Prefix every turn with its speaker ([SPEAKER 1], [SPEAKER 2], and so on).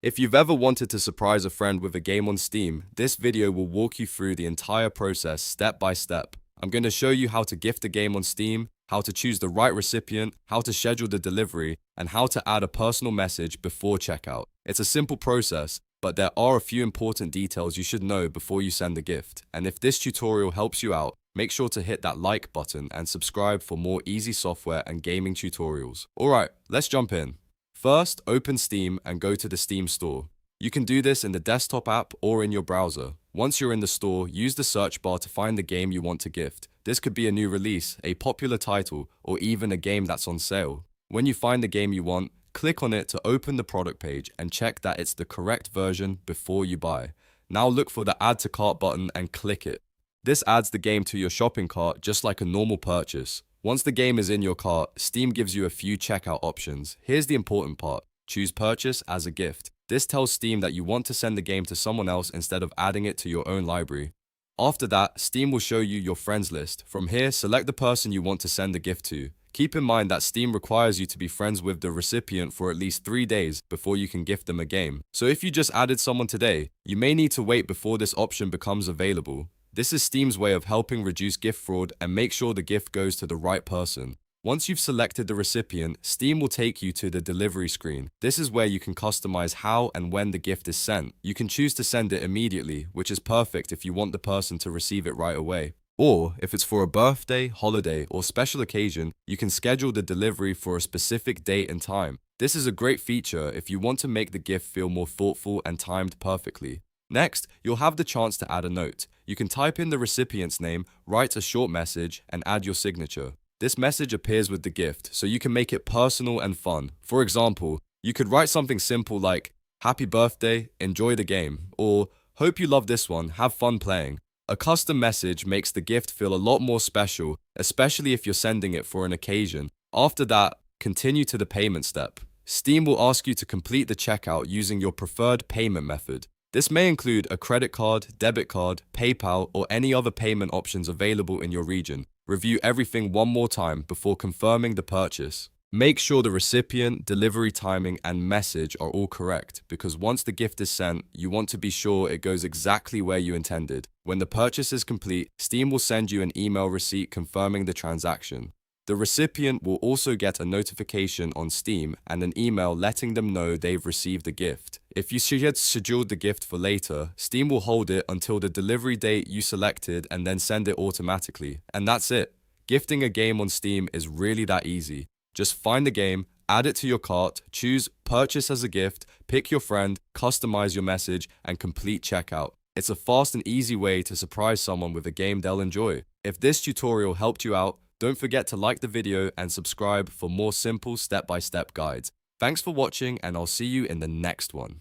[SPEAKER 1] If you've ever wanted to surprise a friend with a game on Steam, this video will walk you through the entire process step by step. I'm going to show you how to gift a game on Steam, how to choose the right recipient, how to schedule the delivery, and how to add a personal message before checkout. It's a simple process, but there are a few important details you should know before you send a gift. And if this tutorial helps you out, make sure to hit that like button and subscribe for more easy software and gaming tutorials. Alright, let's jump in. First, open Steam and go to the Steam store. You can do this in the desktop app or in your browser. Once you're in the store, use the search bar to find the game you want to gift. This could be a new release, a popular title, or even a game that's on sale. When you find the game you want, click on it to open the product page and check that it's the correct version before you buy. Now look for the Add to Cart button and click it. This adds the game to your shopping cart just like a normal purchase. Once the game is in your cart, Steam gives you a few checkout options. Here's the important part. Choose Purchase as a gift. This tells Steam that you want to send the game to someone else instead of adding it to your own library. After that, Steam will show you your friends list. From here, select the person you want to send the gift to. Keep in mind that Steam requires you to be friends with the recipient for at least 3 days before you can gift them a game. So if you just added someone today, you may need to wait before this option becomes available. This is Steam's way of helping reduce gift fraud and make sure the gift goes to the right person. Once you've selected the recipient, Steam will take you to the delivery screen. This is where you can customize how and when the gift is sent. You can choose to send it immediately, which is perfect if you want the person to receive it right away. Or, if it's for a birthday, holiday, or special occasion, you can schedule the delivery for a specific date and time. This is a great feature if you want to make the gift feel more thoughtful and timed perfectly. Next, you'll have the chance to add a note. You can type in the recipient's name, write a short message, and add your signature. This message appears with the gift, so you can make it personal and fun. For example, you could write something simple like, "Happy birthday, enjoy the game," or "Hope you love this one, have fun playing." A custom message makes the gift feel a lot more special, especially if you're sending it for an occasion. After that, continue to the payment step. Steam will ask you to complete the checkout using your preferred payment method. This may include a credit card, debit card, PayPal, or any other payment options available in your region. Review everything one more time before confirming the purchase. Make sure the recipient, delivery timing, and message are all correct, because once the gift is sent, you want to be sure it goes exactly where you intended. When the purchase is complete, Steam will send you an email receipt confirming the transaction. The recipient will also get a notification on Steam and an email letting them know they've received the gift. If you scheduled the gift for later, Steam will hold it until the delivery date you selected and then send it automatically. And that's it. Gifting a game on Steam is really that easy. Just find the game, add it to your cart, choose Purchase as a gift, pick your friend, customize your message, and complete checkout. It's a fast and easy way to surprise someone with a game they'll enjoy. If this tutorial helped you out, don't forget to like the video and subscribe for more simple step-by-step guides. Thanks for watching, and I'll see you in the next one.